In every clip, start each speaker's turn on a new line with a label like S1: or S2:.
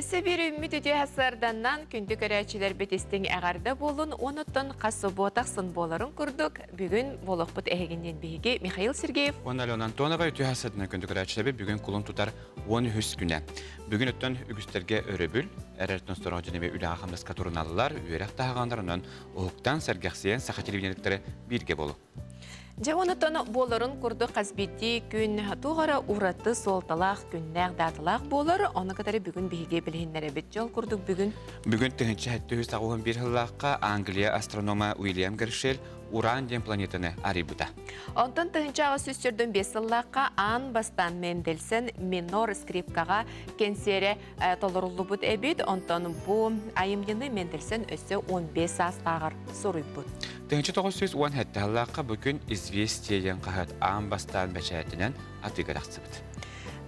S1: Өссө бір үміт өте хасарданнан күнді көрәчілер бетестің әғарда болын, оныттан қасы ботақсын боларын күрдік. Бүгін болықпыт әйгеннен бейге Михаил Сергеев.
S2: Он Алена Антонова өте хасарданнан күнді көрәчілер бүгін құлын тұтар 10 күні. Бүгін өттен үгістерге өребіл, әрәрттен сторон женебе үліға қамдаска турналылар, үйерек тағандарынан оғықтан сәргәқсиен сақа телевизияліктері бірге болу.
S1: Жауынытын боларын күрді қазбетті күн туғара ұраты солталақ күннәқ датылақ болыр. Оны қатары бүгін бейге білгенлері бет жол күрдік бүгін.
S2: Бүгін түгінші әтті сағуын бір жыллаққа Англия астронома Уильям Гершел Уран ден планетаны арибыда.
S1: Онтан түгінші ағы сөздердің 5 жыллаққа Ан бастан Мендельсен минор скрипкаға кенсері толырылы бұд әбет. Онтан бұл айымдені Мендельсен өсі 15 астағыр сұрый бұд.
S2: Түгінші 910 әтті жыллаққа бүгін известияден қағат Ан бастан бәшәтінен атығырақсы бұд.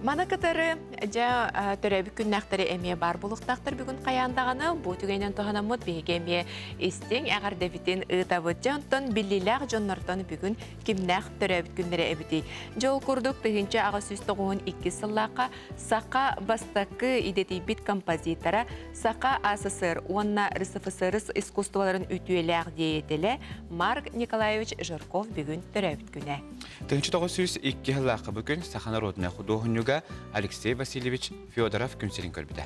S1: Мана кытары жа төрәбі күннәқтері әме бар бұлықтақтыр бүгін қаяндағаны. Бұл түгенен тұғанамыд бейге әме істен әғар дәбітен ұтабыд жантын біліләқ жоннартан бүгін кімнәқ төрәбіт күнлері әбіті. Жол күрдік түгінші аға сүстіғуын 2 сыллаққа Сақа бастақы идеті бит композитора Сақа АССР, онна РСФСР искусстволарын үтуеләқ дейетілі Марк Николаевич Жирков бүгін төрәбіт күні.
S2: Түгінші 902 жыллаққа бүгін Сақана родына құдуғынуға Алексей Васильевич Федоров күнселін көрбіді.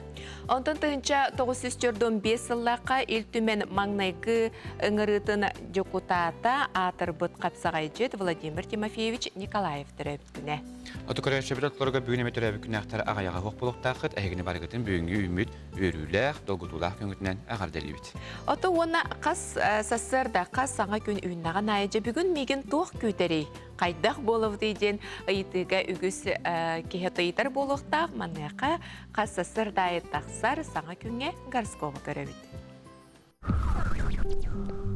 S1: Онтан түгінші 905 жыллаққа үлтімен маңнайғы ұңырытын жокутата атыр бұд қапсағай жет Владимир Тимофеевич Николаев төрәбіт күні.
S2: Оты көрәші бірітлерге бүгін әме төрәбіт күні ақтары ағаяға хоқ болуқтақыт, әйгіні барғытын бүгінгі үміт, өріләқ, долғытулақ көңітінен ағардәлі бет.
S1: Оты оны қас сасырда қас саңа күн үйіннаған айыжы бүгін меген тоқ көтерей. Қайдақ болуы дейден ұйытыға үгіс кехетойытар болуқтақ, маннеқа қас сасырда айыттақсар саңа күнге гарсковы көрәбіт.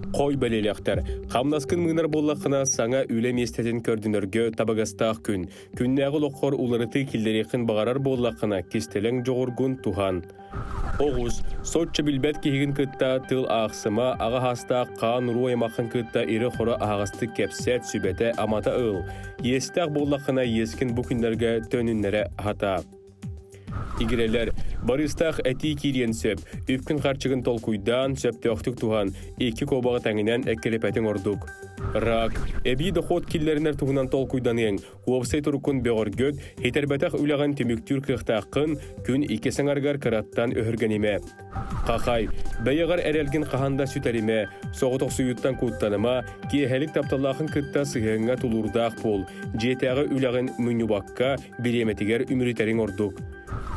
S3: Қой бәлелектер. Қамнаскын мұнар боллақына саңа үлем естетін көрдінерге табағастақ күн. Күннәғыл оққор уларыты келдерекін бағарар боллақына кестелің жоғыргун туған. Оғыз, сотчы білбәт кейгін күтті тыл ақсыма, аға хаста қан ұру аймақын күтті ері қоры ағасты кепсет сүбәті амата ұл. Естақ боллақына ескін бұл күндерге төнінлері хата. Игерелер, барыстақ әти кирен сөп, үпкін қарчығын толкуйдан сөпті оқтық туған, 2 кобаға тәңінен әккелепәтің ордық. Рак, әбей дұқот келлерінер туғынан толкуйдан ең, уапсай тұрықын беғыр гөд, хетербәтақ үліған түміктүр қықтақын, күн 2 саңарғар қыраттан өһіргеніме. Қақай, бәйіғар әрелген қағанда сүтәриме, соғытық сұйыттан көттаныма, кейхәлік тапталақын күтта сығыңа тұлырдақ бол, жетәғі үліғын мүнюбаққа береметігер үміретерің ордық.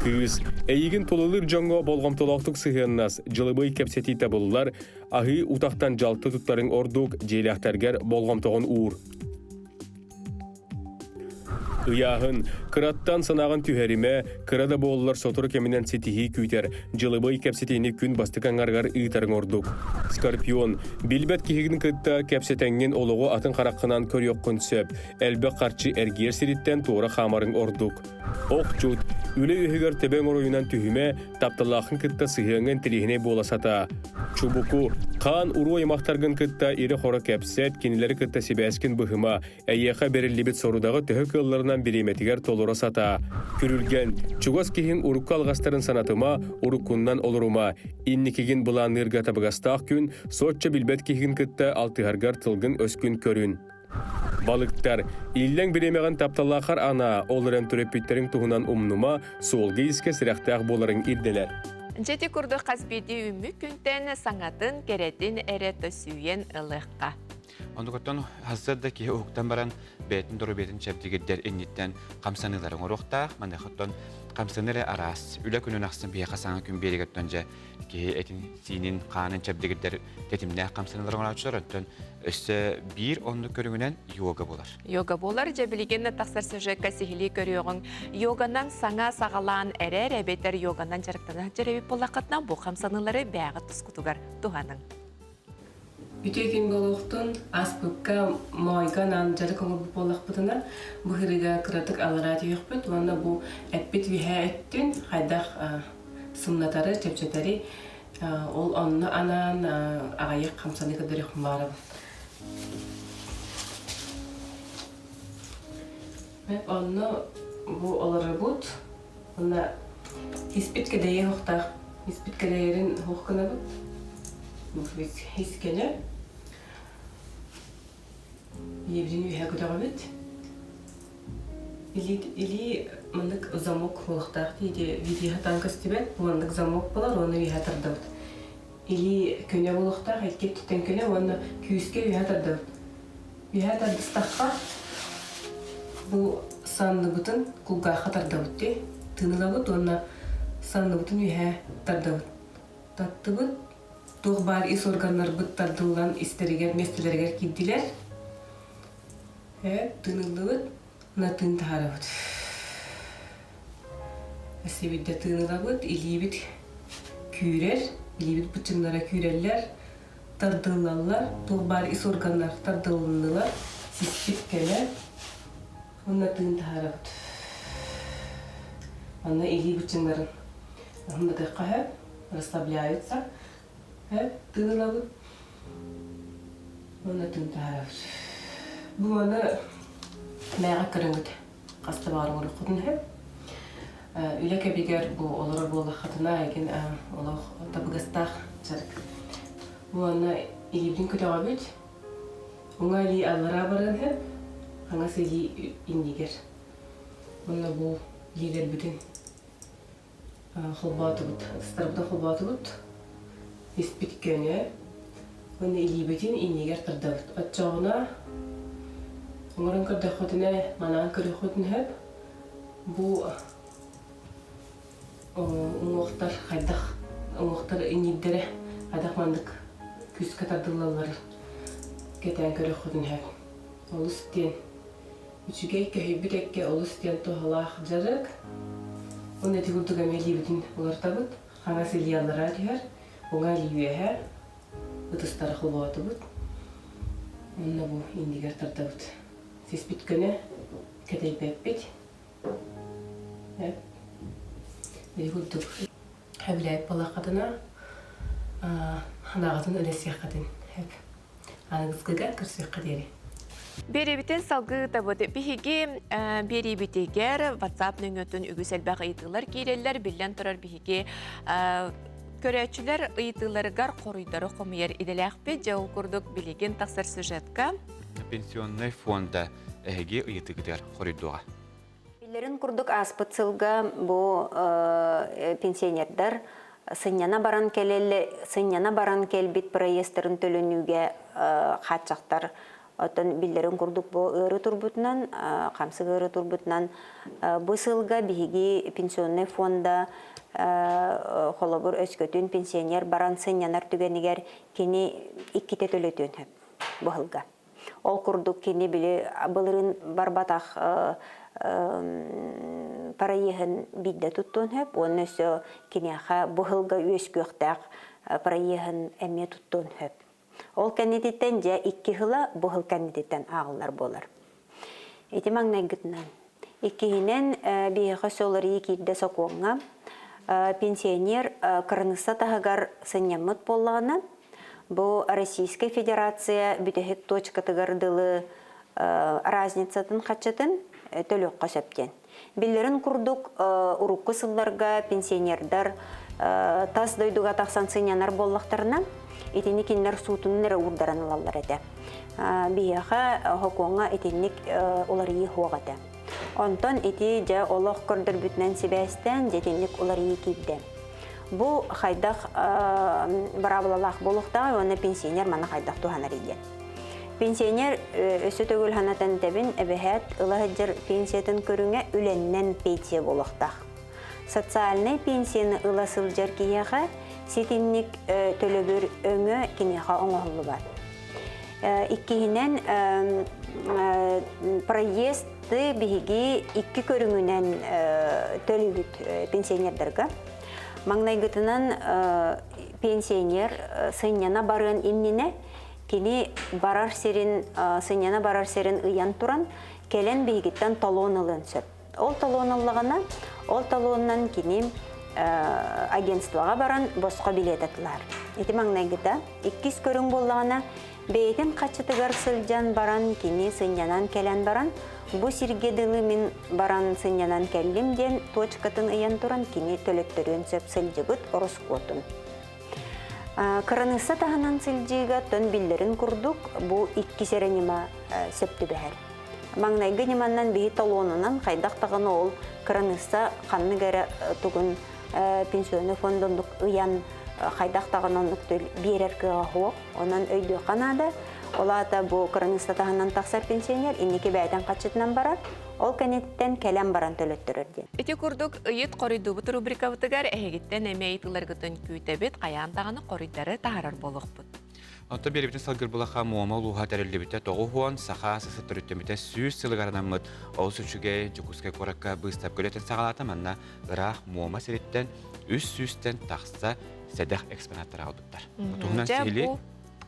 S3: Кыз, әйігін толылыр жоңға болғам толақтық сығыннас, жылыбай кәпсеті табылылар, ағы ұтақтан жалты тұттарын ордық, желяқтаргер болғам тоғын ұр. Ұяғын, қыраттан санағын түйәриме, қырада болылар сотыр кемінен сетихи күйтер, жылыбай кәпсетені күн бастықан арғар ұйтарын ордық. Скорпион, білбәт кехігін күтті кәпсетенген олығы атын қараққынан көр yoqqын сөп, әлбі қарчы әргер сиреттен туғыра қамарын ордық. Оқ жұт, үлі үйігер тебен оройынан түйіме, тапталақын күтті сығыңын тілігіне боласата. Чубуку, қан ұру аймақтарғын күтті ері қоры кәпсет, кенелері күтті себәскен бұхыма, әйеқа берілібет сорудағы түхі кылларынан береметігер толыра сата. Күрілген, чуғас кейін ұрыққа алғастарын санатыма, ұрыққыннан олырума, инникеген бұлан нырға табығастақ күн, сотча білбет кейін күтті алтығарғар тылғын өскін көрін. Балықтар, илден беремеген тапталақар ана, олырын түреппеттерін туғынан умнума, солғы иске сірақтақ боларын ирделер.
S1: Жеті күрді қазбеді үмі күнтен саңатын керетін әреті сүйен ылыққа.
S2: Ондығыттан hazırda ki hukuktan baran beytin doğru beytin çeptigidder ennitten kamsanıların oruqtaq, mandaxıttan kamsanırı aras. Üle günün aqsın biye qasana gün beriget önce ki etin sinin qanın çeptigidder tetimne kamsanıların oruqtaq öntön üstü bir onluk görüngünen yoga bolar.
S1: Yoga bolar, cebiligenle taqsar sözcekka sihili görüyorun. Yoganan sana sağalan erer, ebeter yoganan jarıqtanan jerebi bolaqatnan bu kamsanıları bəği tuskutugar tuhanın.
S4: Ütükin boluqtun aspıkka moyganan jarık olur bu bolaq bıtınar. Bu hırıga kıratık alarati yoxbet. Onda bu etbit viha ettün. Haydaq sımnatarı, çepçetari. Ol onunla anan ağayıq kamsanı kadar yoxum varım. Onu bu oları but. Onda Hispit kedeye hoqtaq. Hispit kedeyerin hoqkana bu. Bu hiskene. Yebrin ühe kudağı Или мандык замок болуктак дейди видео танкас тибет мандык замок болар оны вихатырдык. Или көне болуктак экке түтен көне оны күйүскө вихатырдык. Вихатырдыстакка бу санды бутун кулга хатырдык те. Тынылабыт оны санды бутун вихатырдык. Таттыбыт туг бар ис органнар быттардылган истеригер местелергер киддилер. Тынылыбыт Натын тарабыт. Себидде тыынылабыт, илибит күйрер, илибит бычыңнара күйрерлер, тардылалар, туғбар ис органнар тардылынылар, сиспит келер, онна тыын тарабыт. Онна или бычыңнарын ындыдыққа хэп, расслабляются, хэп, тыынылабыт, онна тыын тарабыт. Бұл оны Мәға кіріңгіт қасты барың ұрыққыдың әп. Үлек әбегер бұл олар болы қатына әген олық табығыстақ жарық. Бұл ана елебдің көтіға бөт. Оңа әлі алыра барын әп. Аңас әлі индегер. Онна бұл елер бүтін құлбаты бұд. Старбыдан құлбаты бұд. Еспет көне. Онна әлі бүтін индегер тұрды бұд. Атчағына Оңырын көрді құтыне, манан көрді құтын хөп. Бұл оңықтар қайдақ, оңықтар инеддері қайдақ мандық күз қатардылалары кетен көрді құтын хөп. Олыс ден, үчіге көйбір әкке олыс ден тоғалақ жарық. Оны әті күрдігі мәлі бүтін олар табыд. Қаңа селі алыра түйер, оңа лүйе әр. Үтістары қылбауаты бұд. Онына бұл индегер тартабыд. Сеспит көне кәдей бәппет. Күлдік әбіләйіп бала қадына ханағатын өлесек қадын. Аныңызғыға кірсек қадері.
S1: Беребитен салгы табыды. Бихиги беребитегер WhatsApp нөңөтін үгіс әлбәқ ыйтылар кейрелер, білден тұрар бихиги көрәчілер ыйтыларығар қорыйдары қомияр иделәқпе жауыл күрдік білеген тақсар сюжетка.
S2: Пенсионный фонда әге ыйтыгдер қорыйдуға.
S5: Биллерин курдук аспыцылга бу пенсионердар сыньяна баран келбит проестерин төлөнүүгө катчактар. Отон биллерин курдук бу ыры турбутунан, камсык ыры турбутунан бу сылга биги пенсионный фонда холобур өскөтүн пенсионер баран сыньянар түгенигер кини 2 төлөтүн бу хылга. Ол курдук кини били былырын барбатах параехын бидде туттун хөп, оны өсө кинеха бухылга өскөктак параехын эме туттун хөп. Ол кәнететтен же 2 хыла бухыл кәнететтен ағылар болар. Этимаң нәгітінен. Иккihinen бейхі солары екейді соқуыңа пенсионер кырыныса тағығар сынямыт болағына Бұл Российская Федерация бүтәхек точка тығырдылы разницатын қатшатын төлөкқа сөптен. Білдерін күрдік ұрыққы сылларға пенсионердар тас дойдуға тақсан сынянар боллақтарына етені кенлер суытынын ұрдаран алалар әді. Бияға хокуңа етенік олар ие хуағады. Онтан еті жа олық көрдір бүтінен себәстен жетенік олар ие кейді. Бұл қайдақ барабылалақ болуқтағы, оны пенсионер мана қайдақ туғанар еді. Пенсионер өсі төгіл ханатын тәбін әбіхәт ұлағыджыр пенсиятын көріңе үленнен пенсия болуқтақ. Социальный пенсияны ұласыл жар кейеға сетіннік төлігір өңі кенеға оңғылы бар. Иккейінен проезді бігі 2 көріңінен төлігіт пенсионердерға. Маңнайгытынан пенсионер сыйняна барын иннине, кені барар серин, сыйняна барар серин ыян туран, келен бейгіттен талон ылын сөп. Ол талон ылығына, ол талоннан кені агентствоға баран босқа билет атылар. Эти маңнайгыта 200 көрің боллағына бейтін қачытығар сылжан баран кені сынянан келен баран, бұ сиргеділі мен баран сынянан келлим ден точкатын ыян туран кені төлөттөрүн сөп сылжыбыт орыс котун. Кыранысы тағынан сылжыға төн биллерін күрдік, бұ 2 серенима сөпті бәр. Маңнайгы неманнан бейі талонынан қайдақ тағыны ол кыранысы қанны гәрі тұғын пенсионы фондондық ыян қайдақ тағынан берер кыға хоқ, онан өйді қанады. Олата бұ кыранысы тағынан тақсар пенсионер, иннеке бәйден қачытынан барар, ол кәнеттен кәлем баран төлөттірірден.
S1: Эти курдук ыйыт корыйду бут рубрика бутыгар эхегиттен эмейтылар гытын күйтебет каяндаганы корыйдары таарар болохпут.
S2: Онто беребитин салгыр булаха муама луха тәреллебите тоғы хуан саха сысы түріттемите сүйіз сылыгарынамыт ол сүчүге жукуске коракка быстап көлетін сағалата манна ырақ муама сереттен үс сүйістен тақса сәдәқ экспонаттар алдыптар. Тұғынан сейлі...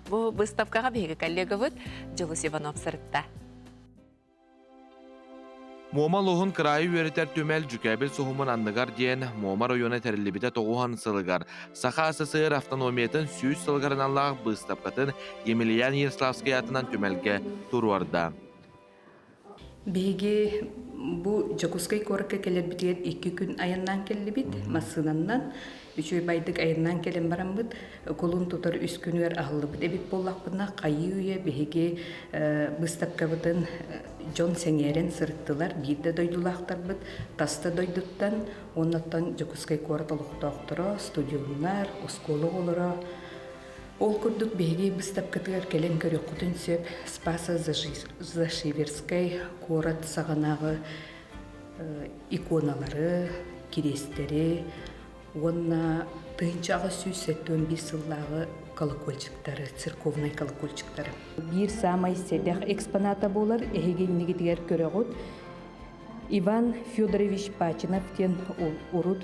S1: Бу выставкага беги коллега бут Жылыс Иванов сырытта.
S6: Муама лохун крайы үйерітер төмел жүкәбіл соғымын анныгар дейін Муама районы тәрілібіде тоғухан сылыгар. Саха асысыр автономиятын сүйіз сылыгарынанлағы бұстапқатын Емельян Ярославский атынан төмелге тұруарда.
S7: Беги бу Жакускай коракка келер битер 2 күн аяннан келли бит, масынаннан 3 байдык аяннан келен барамбыт, колун тутар 3 күнүер ахылды бит. Эбит боллакпына кайы үйе беги быстапкабытын Жон Сеңерен сырыттылар, бирде дойдулақтар бит, таста дойдуттан, оннаттан Жакускай корат олуқтақтыра, студионнар, осколы олыра. Ол күрдік беги быстапкатыгар келен көрек құтын сөп, Спаса Зашиверскай корат сағанағы иконалары, керестері, онна тыынчағы сүйсеттен бір сыллағы колокольчиктары, церковный колокольчиктары. Бір самай седях экспоната болар, әйген негетігер көрегіт, Иван Федорович Пачинов тен урут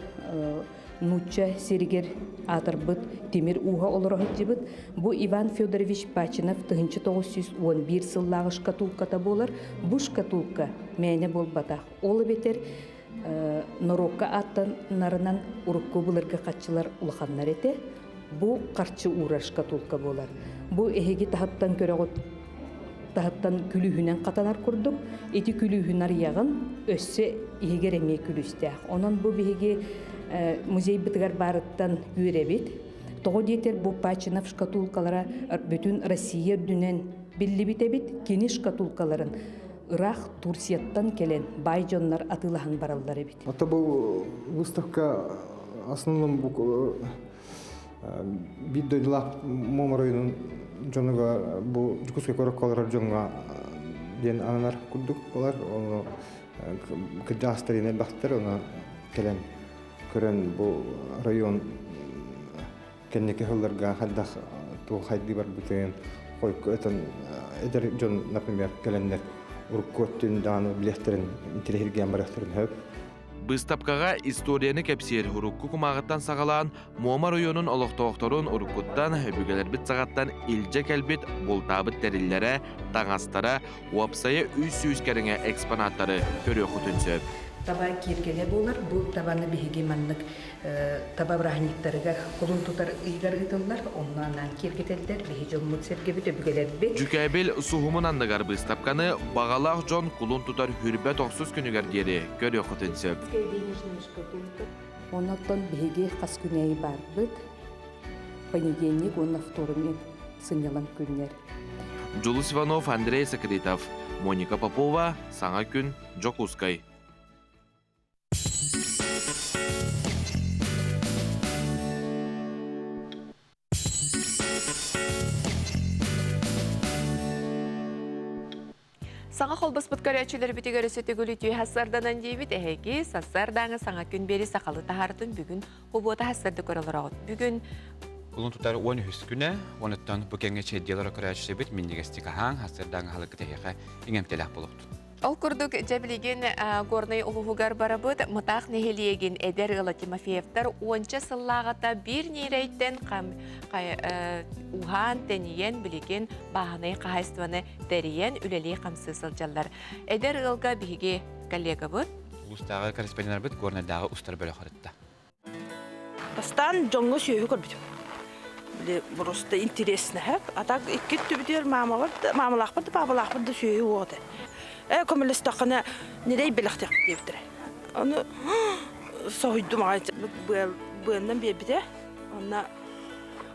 S7: Нуча Сергер Атарбыт Темир Уха олорохот жибыт. Бу Иван Федорович Пачинов 1911 сыллағы шкатулката болар. Бу шкатулка мәне болбатақ. Олы бетер Норокка аттан нарынан урукку булырга қатчылар улаханнар ете. Бу қарчы ура шкатулка болар. Бу эхеги тахаттан көрөгөт тахаттан күлүхүнен катанар курдук. Эти күлүхүнар ягын өссө егер эме күлүстә. Онан бу беге музей битгар барыттан үйребит. Тоғы детер бу Пачинов шкатулкалара бүтүн Россия дүнен билли битебит. Кени шкатулкаларын Ирак, Турцияттан келен байжоннар атылахан бараллары бит.
S8: Это был выставка основном биддойлак моморойнун жонуга бу жукускай короккалар жонга ден анар курдук болар. Оны кыдастырыны бактыр, оны келен көрөн бу район кеннеке хылларга хаддах ту хайди бар бүтен кой көтөн эдер жон, например, келеннер уркоттун даны билеттерин интерхирген барахтырын хөп.
S6: Быстапкага историяны кепсер урукку кумагыттан сагалаан Муама районун олоқтоқторун уруккуттан бүгелербит сағаттан илже келбит болтабыт териллере, таңастара, уапсайы үс кереңе экспонаттары көрі құтынсөп.
S7: Таба киргеле болар, бу табаны биһиги маннык таба брахниктарыга колун тутар ыйгар гытыллар, оннан киргетелдер биһи жоммут сергебит өбүгелербит.
S6: Жүкәбил сухумун андыгар быстапканы багалах жон кулун тутар хүрбе 90 күнүгер дери көрө кутынсып.
S7: Оннан биһиги кас күнәй барбыт. Понедельник, онна вторник сынялан күннер.
S6: Жылыс Иванов, Андрей Соколитов, Моника Попова, Саңа күн, Жокускай.
S1: Саңа холбас бұткарячылар бітігері сөтігілі түйі хасарданан дейбіт әйгі сасардаңы саңа күн бері сақалы тахартын бүгін хубота хасарды көрілер ағыт. Бүгін
S2: Kulun tutar 13 güne, onuttan bu kenge çeddiyalara karşı bit minnigestik ahan hasırdan halık tehiqe ingemtelak buluqtu.
S1: ол күрдік жәбілеген горный ұлығығар барабыд мұтақ нехелиеген әдер ғылы Тимофеевтар 10 сыллағыта бір нейрейттен уған тәниен білеген бағынай қағайстваны тәриен үлелей қамсы сылжалар. Әдер ғылға біге коллега бұд?
S2: Улустағы корреспонденттер бит горныйдағы устар бөлі қорытты.
S9: Бастан жоңго сүйүү көрбүтүм. Биле просто интересно хэп. А так икки түбүтер мамалак барды, бабалак барды сүйүү оды. Көмөлөс тақына нерей белектек дептир. Аны сойдум айт быандан бебиде. Аны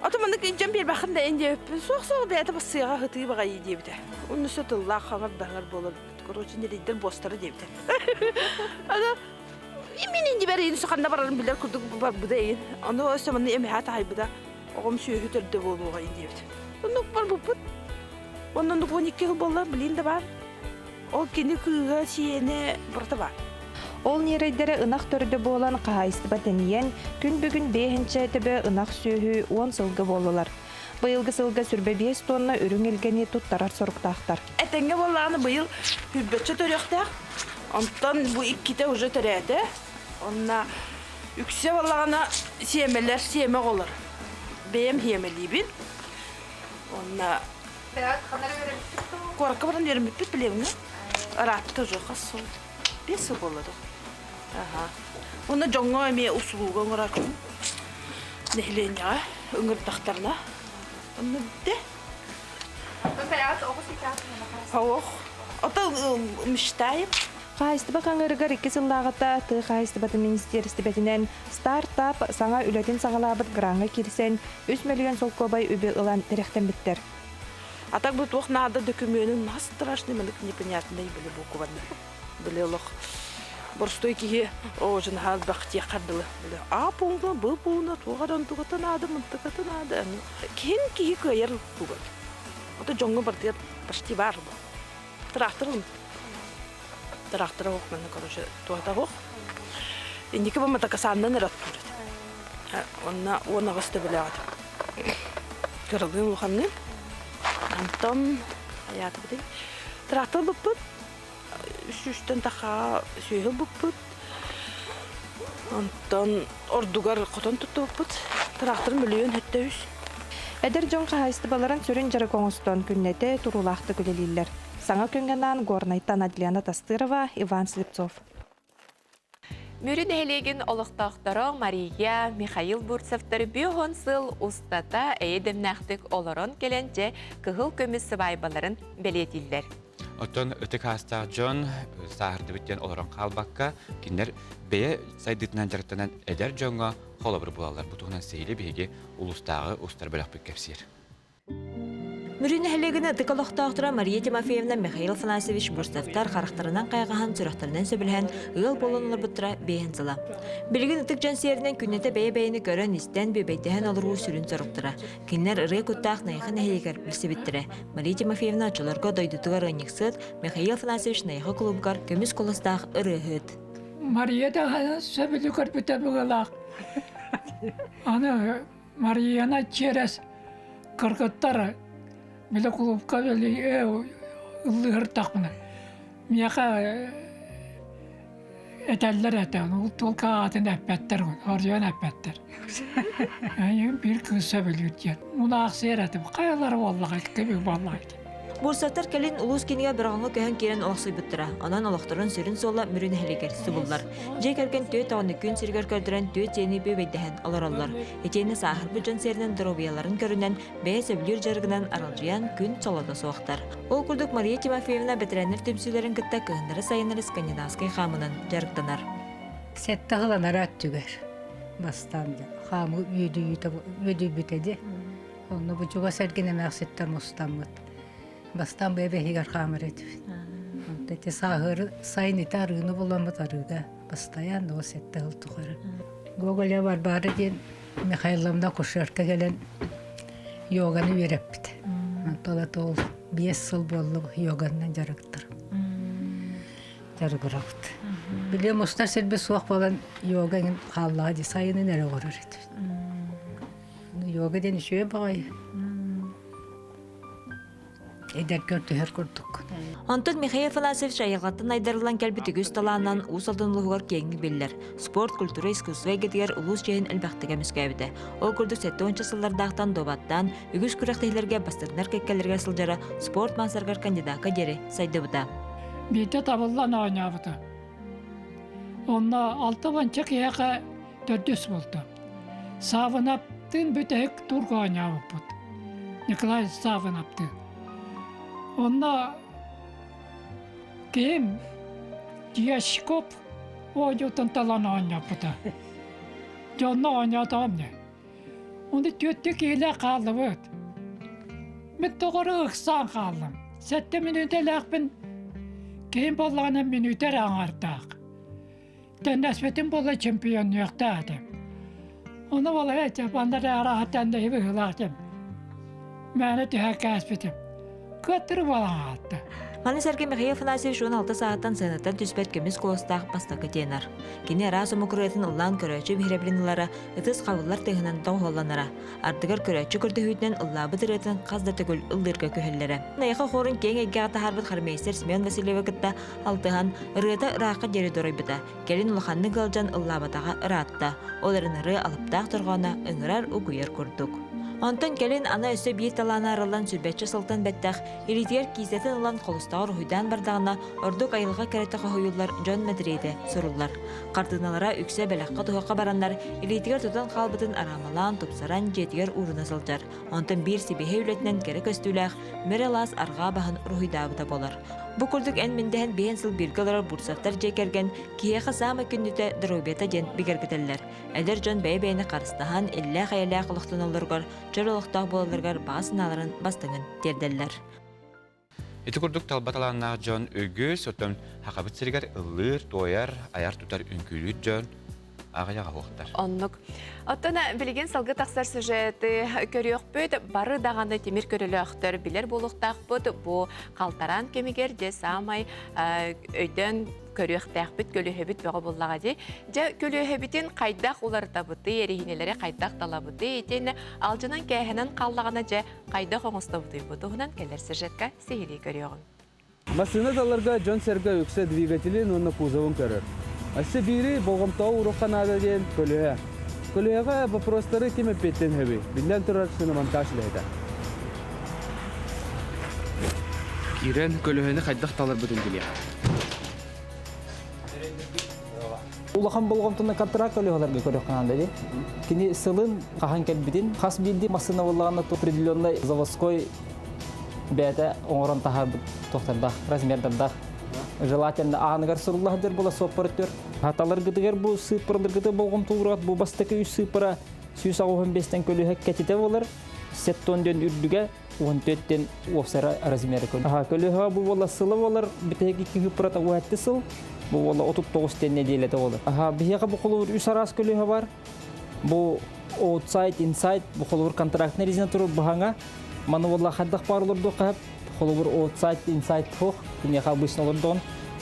S9: атаманы кинжем бир бахында энде сок-сок бейте басыга хытый багай дебиде. Уну сөтүлла хаңар даңар болот. Короче нерейдер бостары дебиде. Аны Мен инде бәрі енді сұқанда барарын білер күрдік бар бұда ең. Оны өсімені еме хаты айбыда оғым сүйі түрді болуға енді ебді. Оны бар бұппыд. Оның 12 жыл болы білейін де бар. Ол кені күйіға сиені бұрды бар.
S10: Ол нерейдері ынақ түрді болан қағайысты батыниян күн бүгін 5-ші әтібі ынақ сүйі 10 сылғы болылар. Бұйылғы сылғы сүрбе 5 тонна үрің елгені тұттарар сұрықтақтар.
S9: Әтенге болағаны бұйыл хүрбетші төріқтақ. Онтан bu ikkite уже töredi. Onna yükse vallağına siyemeler siyemek olur. Beyem siyemeliyim. Onna korku baran yerim bit bileyim mi? Arattı da çok az oldu. Bir sık oldu. Aha. Onna jonga eme usuluğa ngorakım. Nehlen ya, ıngır taktarına. Onna de. Hawak. Ata müştayım.
S10: Қайыстыбы қаңырығыр 2 сыллағыта ты Қайыстыбаты министерстібетінен стартап саңа үлетін сағалабыт гранға кирсен 3 миллион сол көбай үбі ылан тәріқтен біттер.
S9: А так бы тух надо документы, нас страшный, мне непонятно, и были буквально. Были лох. Борстой кие, о, жен хал бахти кардылы. А полно, был полно, тугадан тугата надо, мантагата надо. Кен кие кайер тугат. Это джонго бартер почти бар. Трактором. Трактор ох, мен, короче, тугата ох. И никого мы так сандан раттурит. Он выставляет. Кырылын луханны. Антон аят бит. Трактор буппут. Үстен таха сүйел буппут. Антон ордугар котон туттуппут. Трактор миллион хеттеүс.
S10: Эдер жон Қайысты баларын сүрін жары коңыстон күннете турулақты күлелилер. Саңа күнгеннан Горнайттан Адлиана Тастырова, Иван Слепцов.
S1: Мөрін әлеген олықтақтары Мария Михаил Бурцевтер бүйіғын сыл ұстата әйедімнәқтік оларын келенже кығыл көмісі байбаларын белетілдер.
S2: Отон өтік хастақ жон сағырды бүттен оларын қалбаққа кендер бәе сайдытынан жарықтанан әдер жонға қолы бір бұлалар бұтығынан сейлі бейге ұлыстағы ұстар бөлік бүк кәпсер.
S11: Мөрін әлегіні дықылықтақтыра Мария Тимофеевна Михаил Фанасевич Бурцевтер қарақтарынан қайғахан сұрақтарынан сөбілген ұйыл болуынылар бұттыра бейін зыла. Білген ұтық жан серінен күннеті бәйі-бәйіні көрін істен бөбәйтіген олыру сүрін сұрықтыра. Кенлер ұры күттақ найықын әйегер білсі біттірі. Мария Тимофеевна чыларға дойдутығар ойнықсыд, Михаил Фанасевич найықы клубғар көміз қолыстақ ұры ғыд.
S12: Мария да сөбілі көрпіті бұғылақ. Аны Марияна через қырғыттары Миле клубка вели ыллыр тақмына. Мияқа этәлләр әтән, ул толка атын әппәттер, оржан әппәттер. Bir кыса белгән. Муна аксыр әтеп, каялар валлага кебек валлага.
S11: Бурсаттар келин улус киниге бираңы көһөн кирен олақсый буттыра. Анан олақтарын сүрін сола мүрін хелегер субуллар. Жей керген төт тағаны күн сиргер көрдірен төт зейні бөбейдәһен алараллар. Етені сахар бүджан серінен дробияларын көрінен бәе сөбілер жарғынан аралжиян күн солада соқтар. Ол күрдік Мария Тимофеевна бетерәнер төмсүлерін кітті кығындары сайынары скандинавскай хамынан жарықтанар.
S7: Сәтті ғыланар әттігер. Бастамды. Хамы өйді бүтеді. Оны бұл жүға сәргені мәқсеттен мұстамыд. Бастан бәбе хигар хамыр етіп. Тәте сағыры сайын еті арғыны боламыд арыға. Бастаян да о сәтті ғыл тұғыры. Гоголя бар бары ден Михайловна құшырқа келен йоганы вереп біті. Толат ол 5 сыл болды йоганнан жарықтыр. Жарығыр ауыд. Білем ұстар сәлбе суақ болан йоганың қаллаға де сайынын әрі ғырыр етіп. Йога ден үшөе бағай.
S11: Онтон Михаил Фанасевич айылғаттан айдарылан кәлбітігіз таланынан ұсалдың ұлығығар кейінгі белілер. Спорт, культура, искусство егетігер ұлыс жайын әлбәқтіге мүскәбіді. Ол күрдік 7-10 сыллардақтан добаттан, үгіз күрәқтейлерге бастырнар кәккәлерге сылжара спорт мансарғар кандидатқа дері сайды бұда.
S12: Бейті табылдан ойна бұда. Онна 6-банчы қияға 400 болды. Савынаптын бүтек тургоня опыт. Николай Савынапты. Онна кем Яшкоп ойотан талан ойнапыта. Жонна ойнатамне. Онда төтті келе қалыбыт. Мен тоғыры ұқсан қалым. Сәтті минутеләқпін кейін болғаны минутер аңартақ. Тәннәспетін болы чемпион яқтадым. Оны болы әтеп, андары арағаттан да ебі ғылақтым. Мәні түйәк әспетім. Көттірі болған атты.
S11: Маны Сергей Михаил Афанасьевич 16 сааттан сынаттан түспәт көміз колыстағы бастақы тенар. Кені арасымы күретін ұллан көрәчі бейрәблінілері ұтыс қабылар тегінен тауғаланара. Ардығар көрәчі күрді хүйтінен ұллабы дыретін қазда түгіл ұлдырға көхілері. Найқа қорын кең әгге аты харбыт хармейстер Семен Васильева кітта алтыған ұрыта ұраққа дері дұрой бұта. Келін ұлғанны ғалжан ұллабатаға ұратта. Оларын ұры алыптақ тұрғана ұңырар ұгүйер күрдік. Онтон келин ана өсі бейт талана арылан сүрбетші сылтан бәттәқ, елитер кейсетін ұлан қолыстағыр хуйдан бардағына ордук айылға кәреттіға хойулар жон мәдірейді сұрулар. Қартыналара үксе бәләққа тұхаққа барандар, елитер тұтан қалбытын арамалан тұпсаран жетігер урына сылжар. Онтон бір себеге үлетінен кәрі көстіләқ, мөрі лас арға бағын рухидабыда болар. Бу күрдік ән міндіген бейін сыл біргілер бұрсақтар жекерген, киеқі самы күнніті дұрубета ден бігергітелер. Әдір жон бәй-бәйіні қарыстахан, іллә қайылә қылықтын олырғар, жыр олықтақ болылырғар басыналарын бастыңын дерделер.
S2: Эти курдук талбаталанна жон өгөс, отон хақабыт сиргер ыллыр, тойар, аяр тутар үнкүлүт жон, ағаяға оқтар.
S1: Оннук. Оттана билеген салгы тақсар сюжеті көріөк бөйд, бары дағанды темір көрілі өқтір білер болуқтақ бұд, бұ қалтаран кемігер де самай өйден көріөқтақ бүт көліөбіт бөғі боллаға де. Же көліөбітін қайдақ олар табыты, ерігінелері қайдақ талабыты, етені алжынан кәйхінен қаллағына же қайдақ оңыстабыты бұд. Оғынан келер сюжетка сейілі көріөғын.
S13: Машина заларга жон серга үксе двигателин онна кузовын көрір. Асы бири болғымтау уруханада ден көліе. Көліеға вопростары кеме петтен хөбі. Билден тұрар шыны монтажлайды.
S14: Кирен көліені қайдақ талар бұдын келе.
S15: Улахан болғымтыны контракт көліеғаларға көріқананда де. Кені сылын қахан кәлбіден. Қас білді масына болғаны определенный заводской бәді оңыран тахар тоқтардақ, размердардақ. Желательно аңығар сұрылағыдыр бола соппарыттыр. Хаталар гыдығар бұл сыпырылыр гыды болғым туғырат, бұл бастықы үш сыпыра сүйіс ағуын бестен көліғі кәтеті болар. Сеттонден үрдіге 14-тен офсара размері көлі. Көліғі бұл бола сылы болар, бітегі екі хыпырат ағуәтті сыл, бұл бола 39-тен неделеті болар. Біғеға бұл қолуыр үш арас көліғі бар. Бұл outside, inside, бұл қолуыр контрактны резина тұрыр бұғаңа. Маны бола қаддақ барылырды қағып, холовер outside, inside фох, кенеха обычно лордон,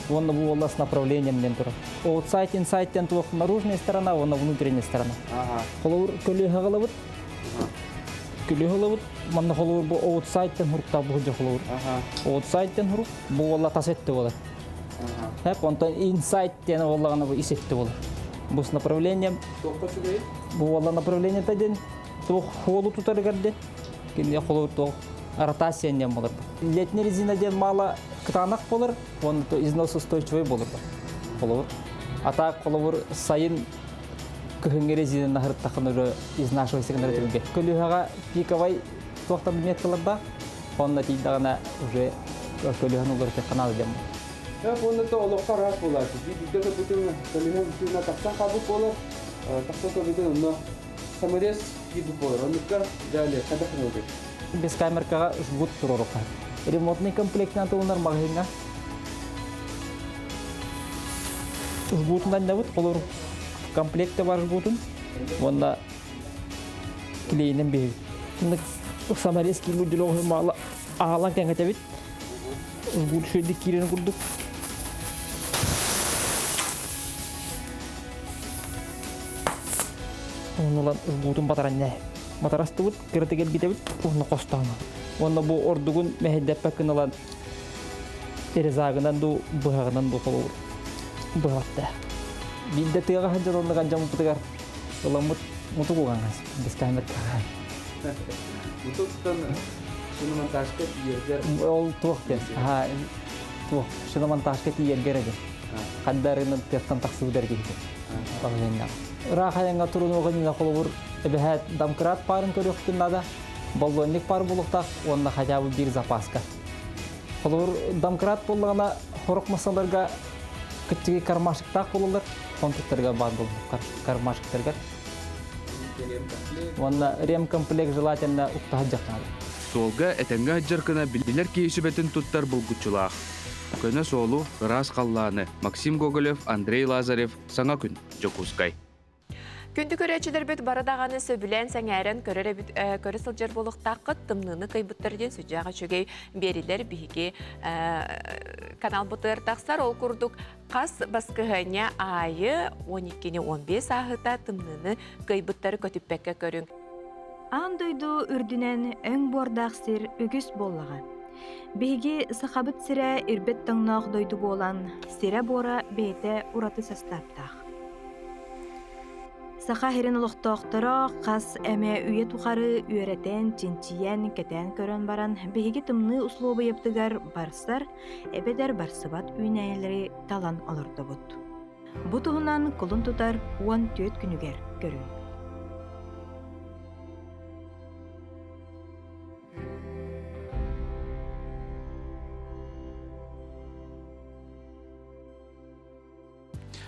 S15: он на было с направлением дентура. Outside, inside тен твох наружная сторона, он на внутренняя сторона. Холовер көлегалавут, ман на холовер бо outside тен хурта бо холовер. Outside тен хур, бо вала тасетте вола. Хеп, он тен inside тен вала на бо исетте вола. Бо с направлением, бо вала направление тен, твох холу тутаргарде, кенеха холовер тох. Ротациянен болар. Летний резинаден мало кытанақ болар, он износостойчивый болар. А так қолауыр сайын күхінгі резинен нахыр тақын үрі изнашығы секіндері түрінге. Көліғаға пиковай тоқтан меткаларда, онына тейдағына уже көліғаны олар тек қаналы дем.
S13: Онда то олыққа рас болар. Бидегі бүтін көліғын бүтінна тақсан қабық болар. Тақсан қабықтың онына саморез еді болар. Оныққа дәлі қадақын өдек.
S15: Без камерка жгут турорука. Ремонтный комплект на тулнар магазина. Жгут на давут колор комплекте бар жгутун. Онда клейнен бей. Ник самарецкий люди логи мала алан кенге табит. Жгут шөйді кирен курдук. Онда жгутун батаран не. Матарасты бұд, кіртігел бітебіт, оны қостағына. Оны бұл ордығын мәхеддәппәкін алан терезағынан ду бұғағынан ду қолуыр. Бұғатты. Білді тыға қанжан оны қанжан мұпытығар. Олан мұты қоғанғас, біз кәмір қағай.
S13: Мұтықтан шыны монтажқа тиергер?
S15: Ол туақтен. Туақ. Шыны монтажқа тиергер еген. Қандарының тектан тақсы бұдар кейді. Рақайынға тұрын оғанына қолуыр эбэһэт домкрат парын көрөктүн нада боллонник пар булуктак онна хотя бы бир запаска. Олор домкрат боллагана хорок масаларга кытчыгы кармашыктак болулар, контуктарга бар болуп кармашыктарга. Онна ремкомплект желательно уктахаджакнада.
S14: Солга этенге жаркына билдилер кейсүбетін туттар булгучулах. Көне солу Рас Қалланы, Максим Гоголев, Андрей Лазарев, Саңа күн, Жокускай.
S1: Күнді көрәчілер бет барадағаны сөбілен сәңәрін көрі сылжар болуқтаққы тымныны қайбыттырден сөджаға чөгей берілер бігі канал бұтыр тақсар ол күрдік қас басқығыне айы 12-15 ағыта тымныны қайбыттары көтіппәкке көрің.
S16: Андойду үрдінен өң бордақсыр үгіс боллаға. Беге сақабыт сірі үрбет таңнақ дойду болан, сірі бора бейті ұраты састаптақ. Сақа херін ұлықтақтыра қас әмі үйе тұқары үйретен, чинчиян, кәтен көрін баран, беге тымны ұслуыбы ептігер барсар, әбедер барсыбат үйнәйелері талан алырды бұд. Бұтығынан құлын тұтар 14 күнігер көрін.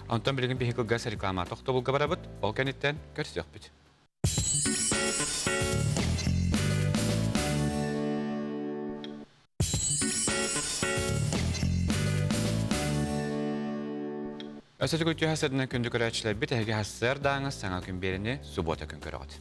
S2: Антон билген бихикл газ реклама тоқты бұлға барабыд, ол кәнеттен көрсек бүд. Өсөтік өтті хасадынан күнді көрәтшілер біт әге хасыр даңыз саңа күн беріне суббота күн көріғыд.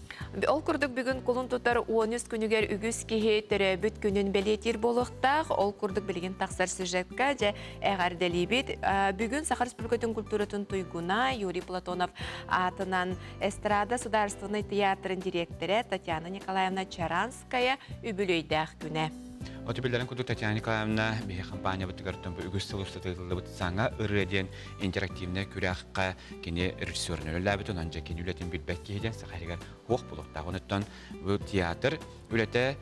S1: Ол күрдік бүгін құлын тұтар 13 күнігер үгіз кеге түрі бүт күнін бәлетер болықтақ. Ол күрдік білген тақсар сюжетка жа әғар дәлі бет. Бүгін Сахар Республикатын культуратын туйгуна Юрий Платонов атынан Эстрада Сударственный театрын директоры Татьяна Николаевна Чаранская үбілейдәқ күні.
S2: Оты білдерін күндік Татьяна Николаевна бейі компания бұттығырттың бұл үгіз сылы ұстатылды бұт саңа үрреден интерактивіне күрәққа кені режиссерін өлі бұтын, онжа кені үлетін білбәт кейден сақарығар хоқ болуқтақ. Оныттан бұл театр үлеті